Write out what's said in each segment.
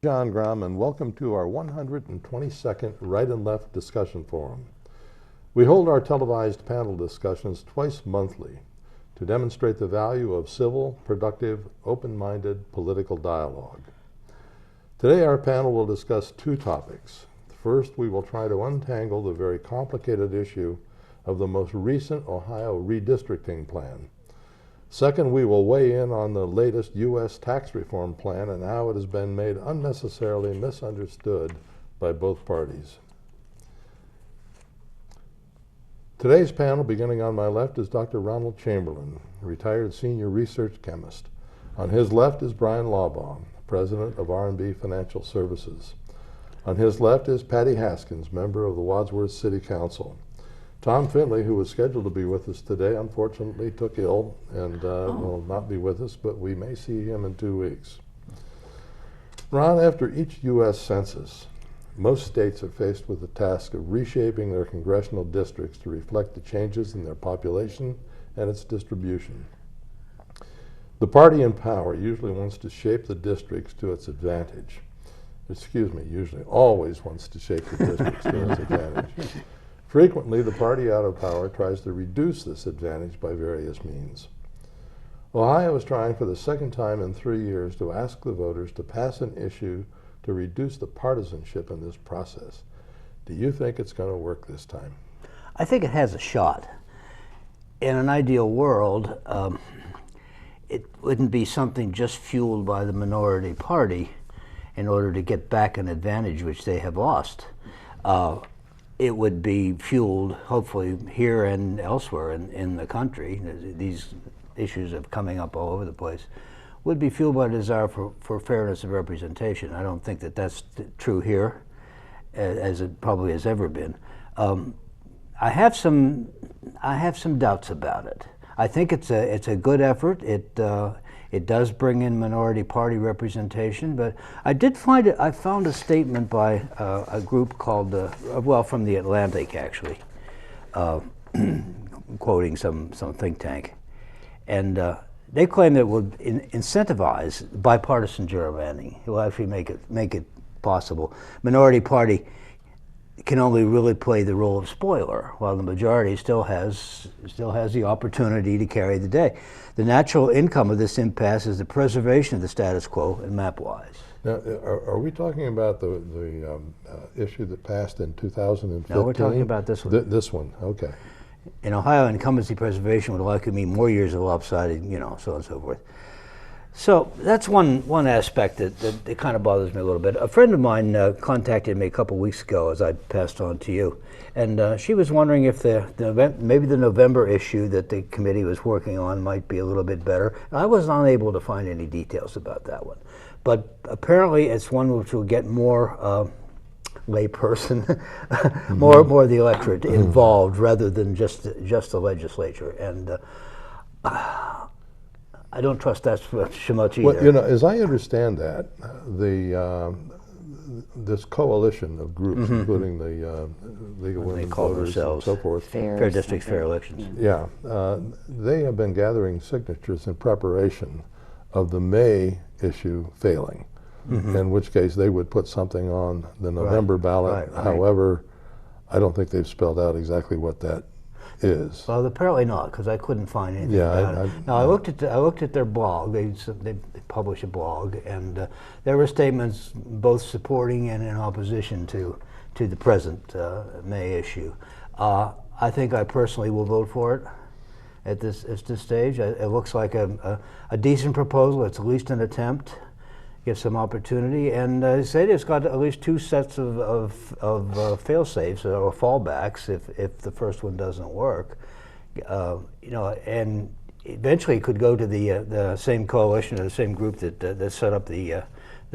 John Grom, and welcome to our 122nd Right and Left Discussion Forum. We hold our televised panel discussions twice monthly to demonstrate the value of civil, productive, open-minded political dialogue. Today our panel will discuss two topics. First, we will try to untangle the very complicated issue of the most recent Ohio redistricting plan. Second, we will weigh in on the latest U.S. tax reform plan and how it has been made unnecessarily misunderstood by both parties. Today's panel, beginning on my left, is Dr. Ronald Chamberlin, retired senior research chemist. On his left is Bryan Laubaugh, president of R&B Financial Services. On his left is Patty Haskins, member of the Wadsworth City Council. Tom Finley, who was scheduled to be with us today, unfortunately took ill and will not be with us, but we may see him in 2 weeks. Ron, after each U.S. census, most states are faced with the task of reshaping their congressional districts to reflect the changes in their population and its distribution. The party in power usually wants to shape the districts to its advantage. Usually always wants to shape the districts to its advantage. Frequently, the party out of power tries to reduce this advantage by various means. Ohio is trying for the second time in 3 years to ask the voters to pass an issue to reduce the partisanship in this process. Do you think it's going to work this time? I think it has a shot. In an ideal world, it wouldn't be something just fueled by the minority party in order to get back an advantage which they have lost. It would be fueled, hopefully, here and elsewhere in the country. These issues of coming up all over the place would be fueled by a desire for fairness of representation. I don't think that that's true here, as it probably has ever been. I have some doubts about it. I think it's a good effort. It does bring in minority party representation, but I found a statement by a group called, from the Atlantic actually, quoting some think tank. And they claim that it would incentivize bipartisan gerrymandering. It will actually make it possible. Minority party can only really play the role of spoiler, while the majority still has the opportunity to carry the day. The natural income of this impasse is the preservation of the status quo and map-wise. Now, are we talking about the issue that passed in 2015? No, we're talking about this one. This one, okay. In Ohio, incumbency preservation would likely mean more years of lopsided, so on and so forth. So that's one aspect that kind of bothers me a little bit. A friend of mine contacted me a couple weeks ago, as I passed on to you, and she was wondering if maybe the November issue that the committee was working on might be a little bit better. And I was unable to find any details about that one, but apparently it's one which will get more layperson, more of the electorate involved rather than just the legislature, and. I don't trust that so much either. Well, as I understand that, this coalition of groups, including the League of Women Voters and so forth, Fair Districts, Fair Elections. Yeah, they have been gathering signatures in preparation of the May issue failing, in which case they would put something on the November ballot. Right. However, I don't think they've spelled out exactly what that is. Well, apparently not, because I couldn't find anything about it. Now, I looked at their blog. They publish a blog, and there were statements both supporting and in opposition to the present May issue. I think I personally will vote for it at this stage. It looks like a decent proposal. It's at least an attempt. Give some opportunity, and they say it's got at least two sets of fail-safes or fallbacks if the first one doesn't work. And eventually it could go to the same coalition or the same group that set up the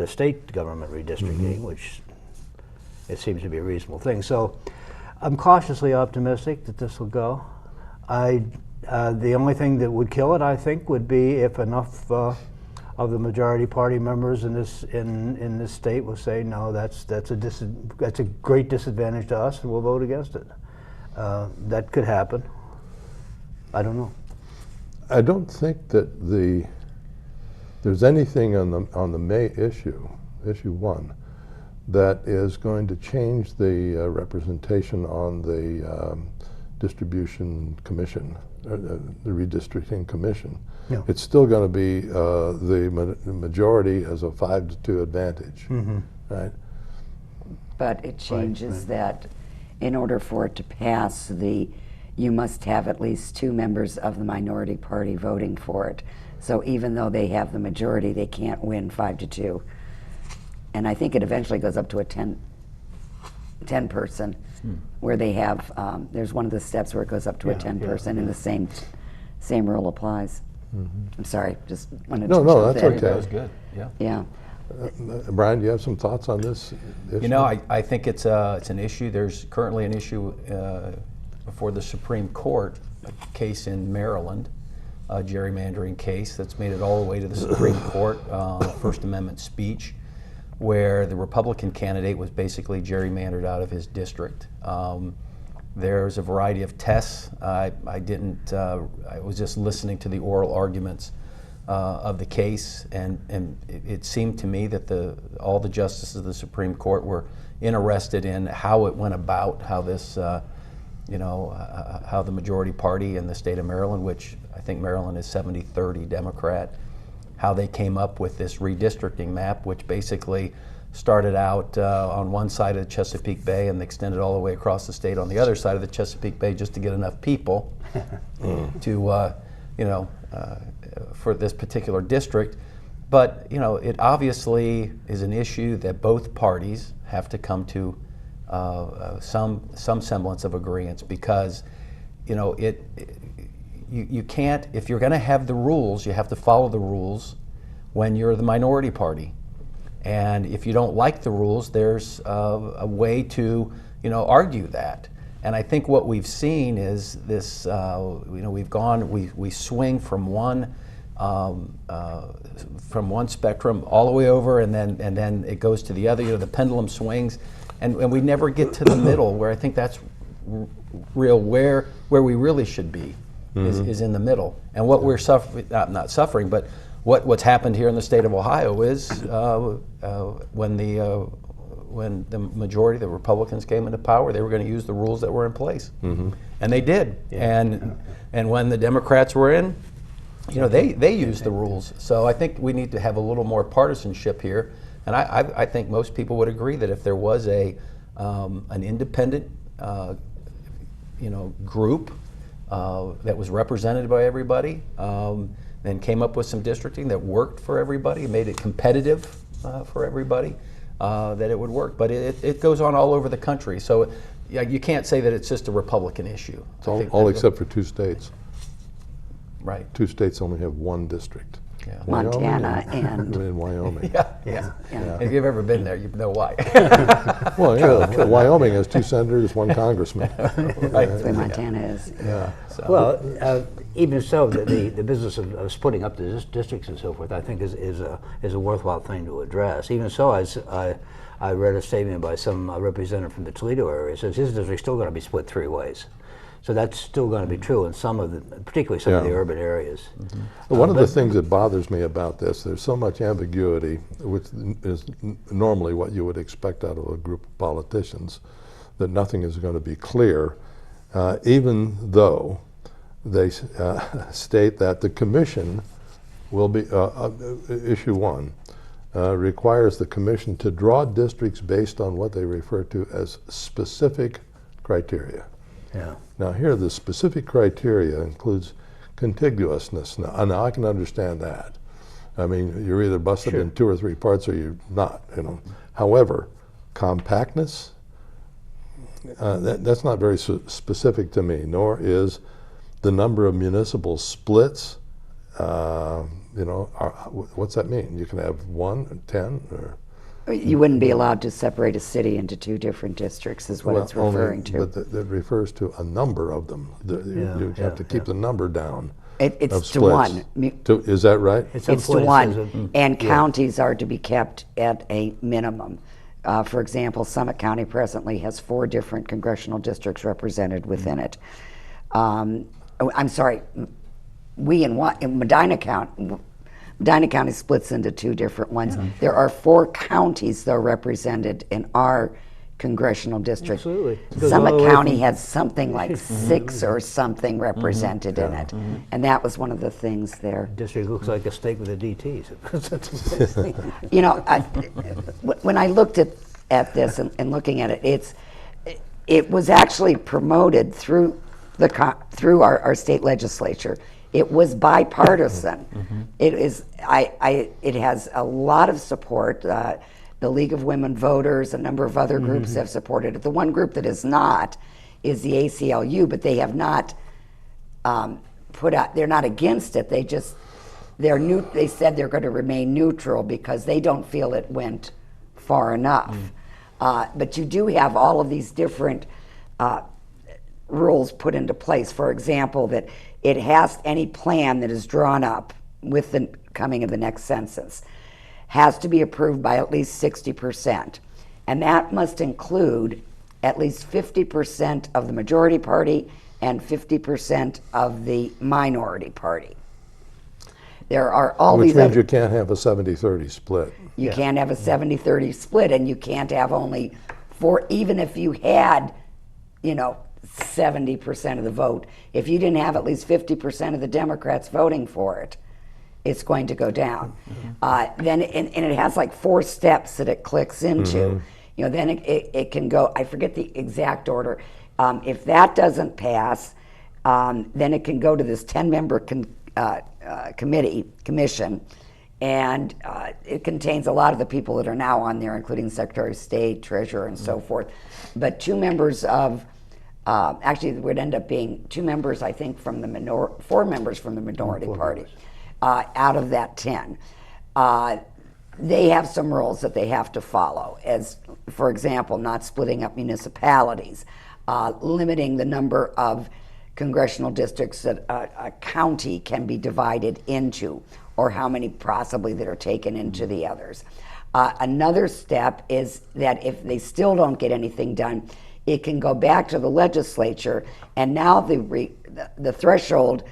state government redistricting, which it seems to be a reasonable thing. So I'm cautiously optimistic that this will go. The only thing that would kill it, I think, would be if enough of the majority party members in this state will say no, that's a great disadvantage to us, and we'll vote against it. That could happen. I don't know. I don't think that there's anything on the May issue issue 1, that is going to change the representation on the distribution commission, the redistricting commission. Yeah. It's still going to be the majority as a 5-2 advantage, right? But it changes right. that in order for it to pass, you must have at least 2 members of the minority party voting for it. So even though they have the majority, they can't win 5-2. And I think it eventually goes up to a 10 person, where they have, there's one of the steps where it goes up to a 10 person, and the same rule applies. I'm sorry, just wanted to No, jump that's in. okay. That was good, yeah. Yeah. Brian, do you have some thoughts on this issue? You know, I think it's an issue. There's currently an issue before the Supreme Court, a case in Maryland, a gerrymandering case that's made it all the way to the Supreme Court, First Amendment speech, where the Republican candidate was basically gerrymandered out of his district. There's a variety of tests. I was just listening to the oral arguments of the case, and it seemed to me that all the justices of the Supreme Court were interested in how it went about, how this, how the majority party in the state of Maryland, which I think Maryland is 70-30 Democrat, how they came up with this redistricting map, which basically started out on one side of the Chesapeake Bay and extended all the way across the state on the other side of the Chesapeake Bay, just to get enough people to, for this particular district. But it obviously is an issue that both parties have to come to some semblance of agreement, because you can't, if you're going to have the rules, you have to follow the rules when you're the minority party. And if you don't like the rules, there's a way to argue that. And I think what we've seen is this, we swing from one spectrum all the way over, and then it goes to the other. The pendulum swings, and we never get to the middle, where I think that's real where we really should be, is in the middle. And what we're not suffering, but what's happened here in the state of Ohio is when the majority, the Republicans, came into power, they were going to use the rules that were in place, and they did. Yeah. And when the Democrats were in, they used the rules. So I think we need to have a little more partisanship here. And I think most people would agree that if there was an independent, group that was represented by everybody, and came up with some districting that worked for everybody, made it competitive for everybody, that it would work. But it goes on all over the country. So you can't say that it's just a Republican issue. It's all except for 2 states. Right. 2 states only have 1 district. Yeah. Montana and Wyoming. Yeah. If you've ever been there, you know why. Well, yeah. Wyoming has 2 senators, 1 congressman. Right. That's where Montana is. Yeah. So. Well, even so, the business of splitting up the districts and so forth, I think is a worthwhile thing to address. Even so, I read a statement by some representative from the Toledo area. It says his district's still going to be split 3 ways. So that's still going to be true in particularly some of the urban areas. One of the things that bothers me about this, there's so much ambiguity, which is normally what you would expect out of a group of politicians, that nothing is going to be clear, even though they state that the commission will be, issue 1, requires the commission to draw districts based on what they refer to as specific criteria. Yeah. Now here, the specific criteria includes contiguousness. Now I can understand that. I mean, you're either busted in 2 or 3 parts or you're not, However, compactness, that's not very specific to me, nor is the number of municipal splits, what's that mean? You can have 1, 10, or? You wouldn't be allowed to separate a city into 2 different districts, is what it's referring to. But that refers to a number of them. You have to keep the number down. It's to 1. Is that right? It's to 1, and counties are to be kept at a minimum. For example, Summit County presently has 4 different congressional districts represented within it. I'm sorry, we in Medina County, Medina County splits into two different ones. There are 4 counties, though, represented in our congressional district. Absolutely. It goes all Summit the way County from- had something like 6 or something represented in it. And that was one of the things there. District looks like a steak with the DTs. You know, when I looked at this and looking at it, it was actually promoted through our state legislature. It was bipartisan. It is. It has a lot of support. The League of Women Voters, a number of other groups have supported it. The one group that is not is the ACLU, but they have not put out. They're not against it. They said they're going to remain neutral because they don't feel it went far enough. But you do have all of these different rules put into place. For example, that it has any plan that is drawn up with the coming of the next census has to be approved by at least 60%. And that must include at least 50% of the majority party and 50% of the minority party. There are all Which these means other, you can't have a 70-30 split. you can't have a 70-30 split, and you can't have only 4, even if you had, 70% of the vote. If you didn't have at least 50% of the Democrats voting for it, it's going to go down. Then it has like 4 steps that it clicks into. Then it can go, I forget the exact order. If that doesn't pass, then it can go to this 10-member commission, and it contains a lot of the people that are now on there, including Secretary of State, Treasurer, and so forth. But 2 members of, actually it would end up being 2 members, I think, from the 4 members from the minority party. Out of that 10. They have some rules that they have to follow, as, for example, not splitting up municipalities, limiting the number of congressional districts that a county can be divided into, or how many possibly that are taken into the others. Another step is that if they still don't get anything done, it can go back to the legislature, and now the threshold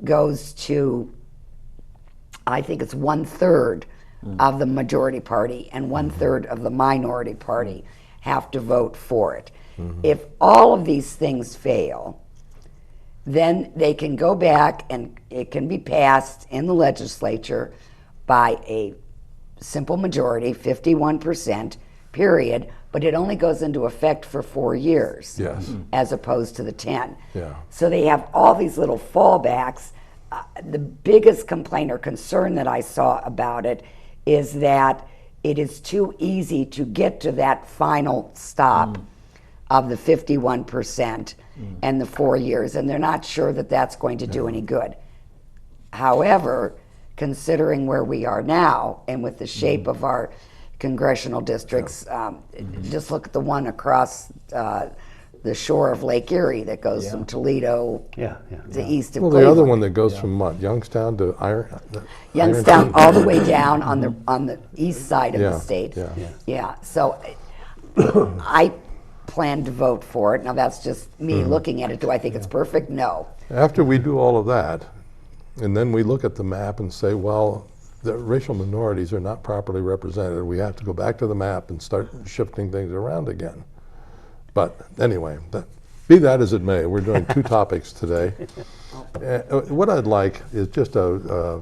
goes to, I think it's 1/3 of the majority party and 1/3 of the minority party have to vote for it. If all of these things fail, then they can go back and it can be passed in the legislature by a simple majority, 51%, period, but it only goes into effect for 4 years, Yes. as opposed to the 10. Yeah. So they have all these little fallbacks. The biggest complaint or concern that I saw about it is that it is too easy to get to that final stop of the 51% and the 4 years, and they're not sure that that's going to do any good. However, considering where we are now and with the shape of our congressional districts, just look at the one across the shore of Lake Erie that goes from Toledo to east of Well, Cleveland. the other one that goes from what, Youngstown to Youngstown all the way down on the east side of the state. Yeah. So I plan to vote for it. Now that's just me looking at it. Do I think it's perfect? No. After we do all of that, and then we look at the map and say, well, the racial minorities are not properly represented. We have to go back to the map and start shifting things around again. But anyway, be that as it may, we're doing 2 topics today. What I'd like is just a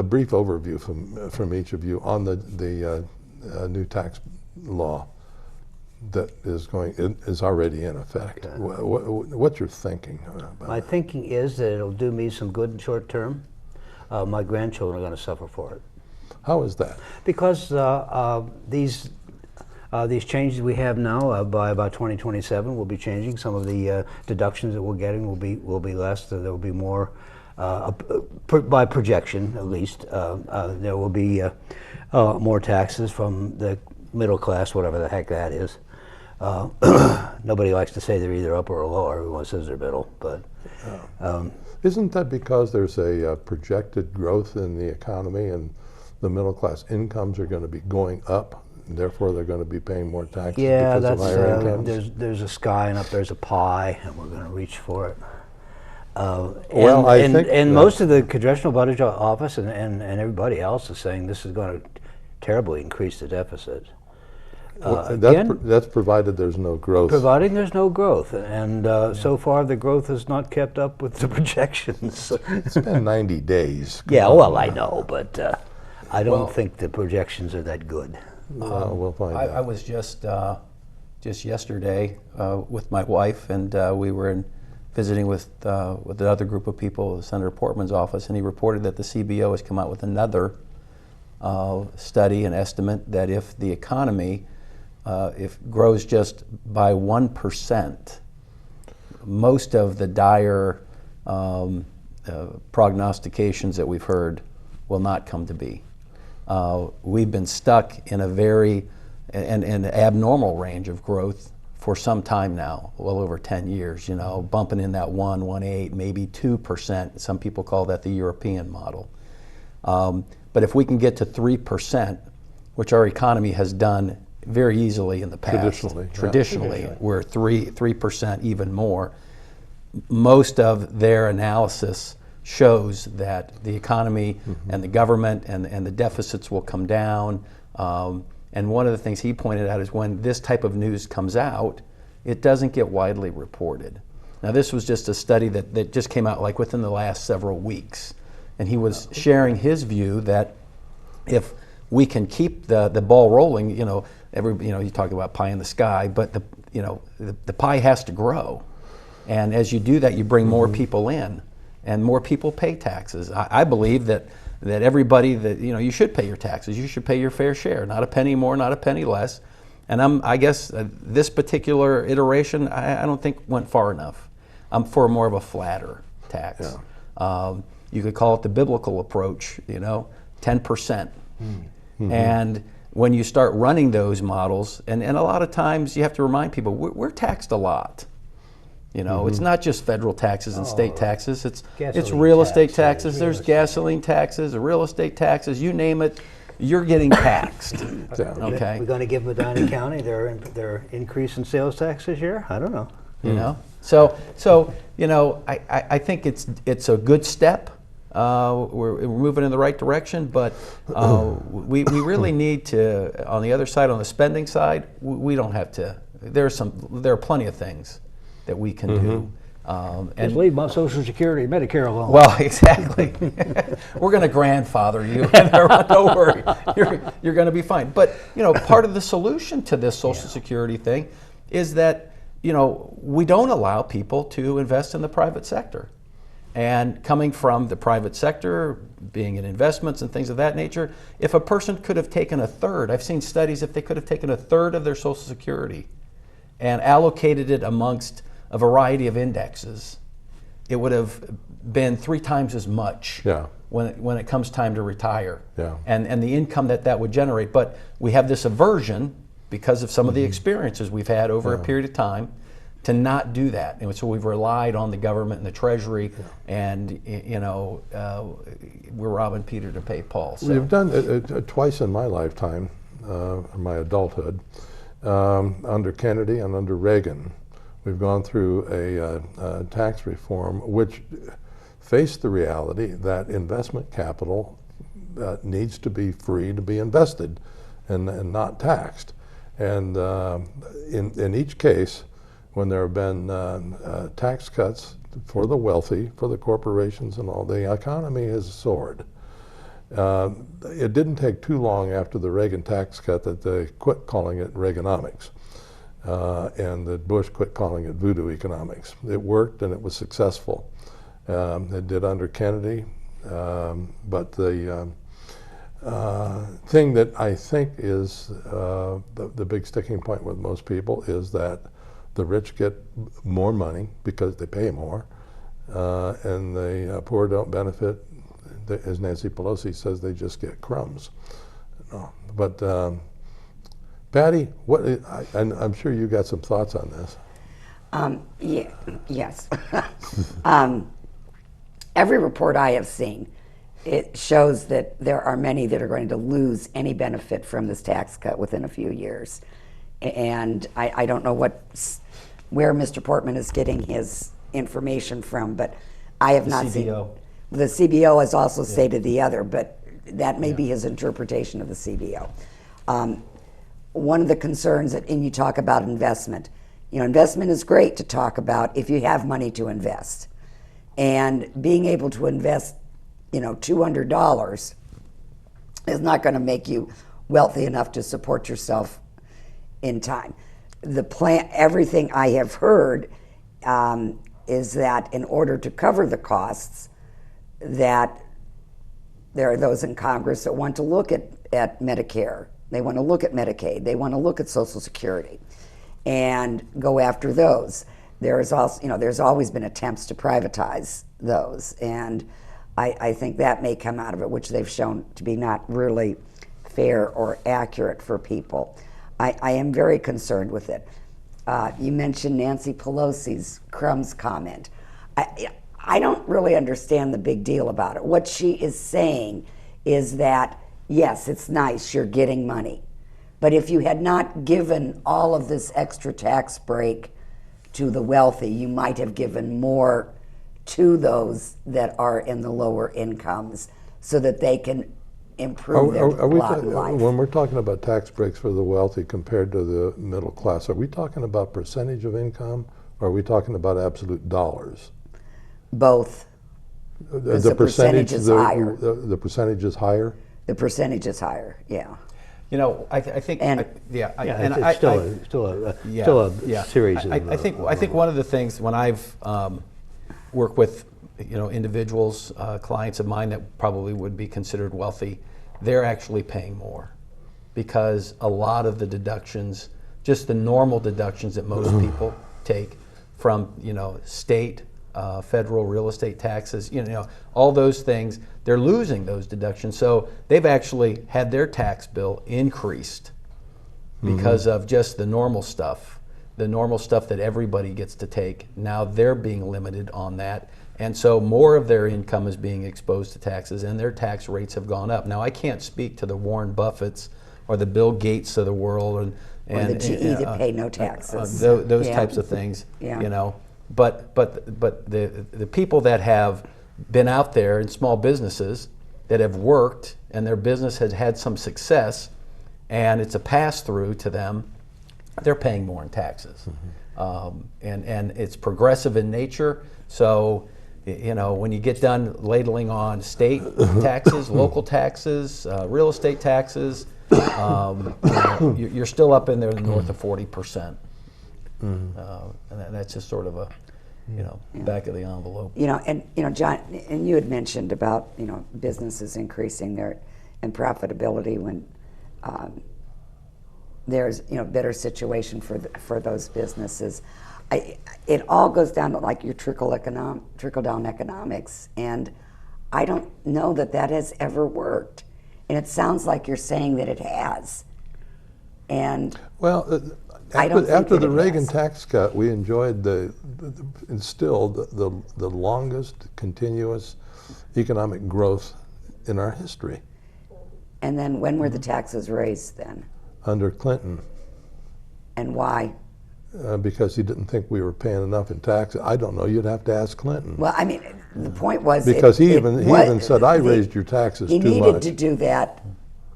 brief overview from each of you on the new tax law that is already in effect. What's your thinking about My it? thinking is that it'll do me some good in short term. My grandchildren are going to suffer for it. How is that? Because these changes we have now, by about 2027, will be changing. Some of the deductions that we're getting will be less. There will be more, by projection at least. There will be more taxes from the middle class, whatever the heck that is. Nobody likes to say they're either up or lower. Everyone says they're middle, but. Isn't that because there's a projected growth in the economy and the middle class incomes are going to be going up, and therefore they're going to be paying more taxes because of higher incomes? There's a sky and up there's a pie, and we're going to reach for it. Well, I think and that- most of the Congressional Budget Office and everybody else is saying this is going to terribly increase the deficit. Again, that's provided there's no growth. providing there's no growth, and so far the growth has not kept up with the projections. It's been 90 days. Yeah, well, I know, but I don't think the projections are that good. We'll find I out. was just yesterday with my wife, and we were visiting with another group of people, Senator Portman's office, and he reported that the CBO has come out with another study and estimate that if the economy if grows just by 1%, most of the dire prognostications that we've heard will not come to be. We've been stuck in a very an abnormal range of growth for some time now, well over 10 years, you know, bumping in that 1.8, maybe 2%. Some people call that the European model. But if we can get to 3%, which our economy has done very easily in the past, traditionally, we're 3%, even more. Most of their analysis shows that the economy and the government and the deficits will come down. And one of the things he pointed out is when this type of news comes out, it doesn't get widely reported. Now, this was just a study that just came out like within the last several weeks. And he was sharing his view that if we can keep the ball rolling, you know, you talk about pie in the sky, but the pie has to grow. And as you do that, you bring more people in, and more people pay taxes. I believe that everybody you should pay your taxes. You should pay your fair share, not a penny more, not a penny less. And I guess this particular iteration, I don't think went far enough. I'm for more of a flatter tax. Yeah. You could call it the biblical approach, 10%. And when you start running those models, and a lot of times you have to remind people, we're taxed a lot. It's not just federal taxes and state taxes. It's real estate taxes. There's gasoline taxes, real estate taxes. You name it, you're getting taxed. Okay. We're going to give Medina County their increase in sales tax this year? I don't know. So I think it's a good step. We're moving in the right direction, but we really need to, on the other side, on the spending side, we don't have to. There are plenty of things that we can do. And leave my Social Security and Medicare alone. Well, exactly. We're going to grandfather you. Don't worry, you're going to be fine. But part of the solution to this Social Security thing is that we don't allow people to invest in the private sector. And coming from the private sector, being in investments and things of that nature, if a person could have taken a third, I've seen studies, if they could have taken a third of their Social Security and allocated it amongst a variety of indexes, it would have been 3 times as much when it comes time to retire. And the income that would generate. But we have this aversion because of some of the experiences we've had over a period of time to not do that. And so we've relied on the government and the Treasury, and we're robbing Peter to pay Paul. So. We've done it twice in my lifetime, my adulthood, under Kennedy and under Reagan. We've gone through a tax reform which faced the reality that investment capital needs to be free to be invested and not taxed. And in each case, when there have been tax cuts for the wealthy, for the corporations and all, the economy has soared. It didn't take too long after the Reagan tax cut that they quit calling it Reaganomics, and that Bush quit calling it voodoo economics. It worked and it was successful. It did under Kennedy, but the thing that I think is the big sticking point with most people is that the rich get more money because they pay more, and the poor don't benefit. As Nancy Pelosi says, they just get crumbs. But Patty, and I'm sure you got some thoughts on this. Yes. Every report I have seen, it shows that there are many that are going to lose any benefit from this tax cut within a few years. And I don't know where Mr. Portman is getting his information from, but I have The not CBO. seen. The CBO has also stated the other, but that may be his interpretation of the CBO. One of the concerns, and you talk about investment. Investment is great to talk about if you have money to invest. And being able to invest, $200 is not going to make you wealthy enough to support yourself in time. The plan, everything I have heard is that in order to cover the costs, that there are those in Congress that want to look at Medicare. They want to look at Medicaid. They want to look at Social Security and go after those. There's also, there's always been attempts to privatize those, and I think that may come out of it, which they've shown to be not really fair or accurate for people. I am very concerned with it. You mentioned Nancy Pelosi's crumbs comment. I don't really understand the big deal about it. What she is saying is that, yes, it's nice you're getting money, but if you had not given all of this extra tax break to the wealthy, you might have given more to those that are in the lower incomes so that they can improve their lot in life. When we're talking about tax breaks for the wealthy compared to the middle class, are we talking about percentage of income, or are we talking about absolute dollars? Both. The percentage is higher. The percentage is higher? The percentage is higher, yeah. I think, it's still a series. I think one of the things when I've worked with individuals, clients of mine that probably would be considered wealthy, they're actually paying more because a lot of the deductions, just the normal deductions that most people take from state, federal real estate taxes, all those things, they're losing those deductions. So they've actually had their tax bill increased because of just the normal stuff that everybody gets to take. Now they're being limited on that. And so more of their income is being exposed to taxes, and their tax rates have gone up. Now I can't speak to the Warren Buffetts or the Bill Gates of the world or the GE that pay no taxes. Those types of things, But the people that have been out there in small businesses that have worked and their business has had some success and it's a pass-through to them, they're paying more in taxes. And it's progressive in nature. So, when you get done ladling on state taxes, local taxes, real estate taxes, you're still up in there north of 40%. And that's just sort of a back of the envelope. John, and you had mentioned about businesses increasing their profitability when there's better situation for those businesses. It all goes down to like your trickle down economics, and I don't know that has ever worked. And it sounds like you're saying that it has. And after the Reagan tax cut, we enjoyed instilled the longest continuous economic growth in our history. And then when were the taxes raised then? Under Clinton. And why? Because he didn't think we were paying enough in taxes. I don't know. You'd have to ask Clinton. Well, I mean, the point was because he even said, "I raised your taxes too much." He needed to do that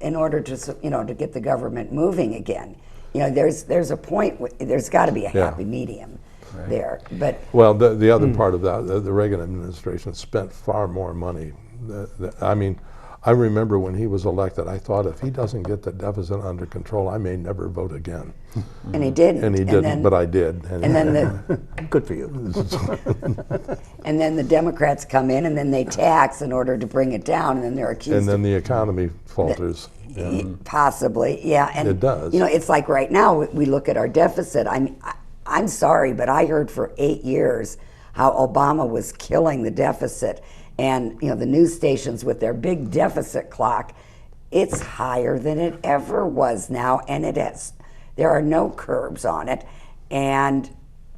in order to to get the government moving again. There's a point. There's got to be a happy medium there. But the other part of that, the Reagan administration spent far more money. I remember when he was elected, I thought if he doesn't get the deficit under control, I may never vote again. And he didn't. And he didn't, but I did. And then good for you. And then the Democrats come in and then they tax in order to bring it down, and then they're accused. And then the economy falters. Possibly, yeah. And it does. It's like right now we look at our deficit. I'm sorry, but I heard for 8 years how Obama was killing the deficit. And the news stations with their big deficit clock, it's higher than it ever was now, and there are no curbs on it. And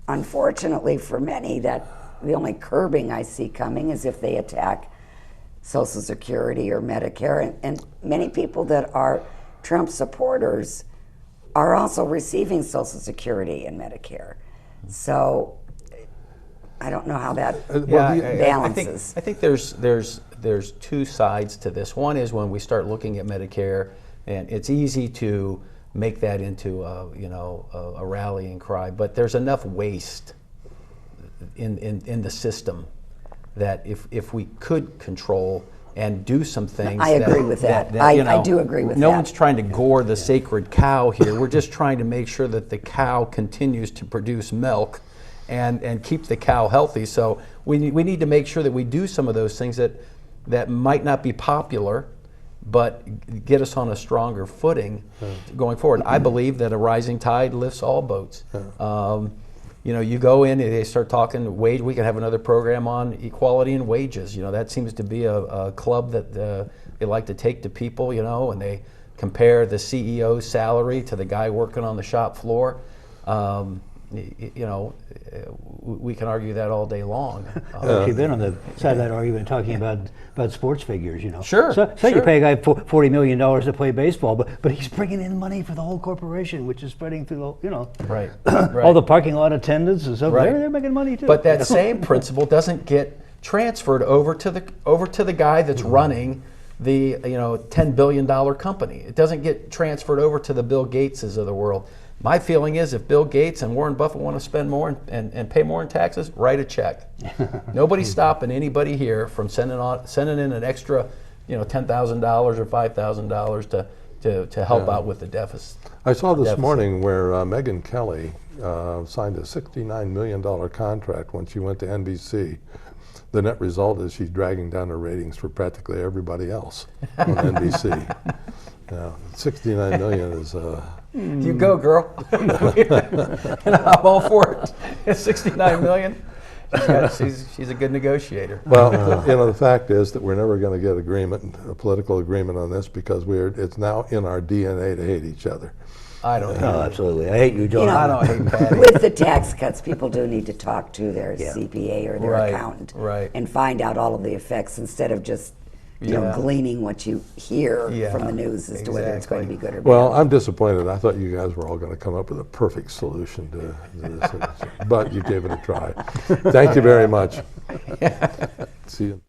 unfortunately for many, that the only curbing I see coming is if they attack Social Security or Medicare. And many people that are Trump supporters are also receiving Social Security and Medicare. So I don't know how that balances. I think there's two sides to this. One is when we start looking at Medicare, and it's easy to make that into a rallying cry, but there's enough waste in the system that if we could control and do some things. I agree with that. I do agree with that. No one's trying to gore the sacred cow here. We're just trying to make sure that the cow continues to produce milk and keep the cow healthy. So we need to make sure that we do some of those things that might not be popular, but get us on a stronger footing going forward. I believe that a rising tide lifts all boats. You go in and they start talking wage. We can have another program on equality in wages. That seems to be a club that they like to take to people, and they compare the CEO's salary to the guy working on the shop floor. We can argue that all day long. You've been on the side of that argument talking about sports figures, Sure. So you pay a guy $40 million to play baseball, but he's bringing in money for the whole corporation, which is spreading through Right. all the parking lot attendants and stuff. Right. They're making money too. But that same principle doesn't get transferred over to the guy that's running the $10 billion company. It doesn't get transferred over to the Bill Gateses of the world. My feeling is if Bill Gates and Warren Buffett want to spend more and pay more in taxes, write a check. Nobody's stopping anybody here from sending in an extra, $10,000 or $5,000 to help out with the deficit. I saw this morning where Megyn Kelly signed a $69 million contract when she went to NBC. The net result is she's dragging down her ratings for practically everybody else on NBC. Now, 69 million is... You go, girl. I'm all for it. 69 million. She's a good negotiator. Well, the fact is that we're never going to get a political agreement on this because it's now in our DNA to hate each other. I don't know. Absolutely. I hate you, John. I don't hate Patty. With the tax cuts, people do need to talk to their CPA or their accountant and find out all of the effects instead of just gleaning what you hear from the news as to whether it's going to be good or bad. Well, I'm disappointed. I thought you guys were all going to come up with a perfect solution to this, but you gave it a try. Thank you very much. See you.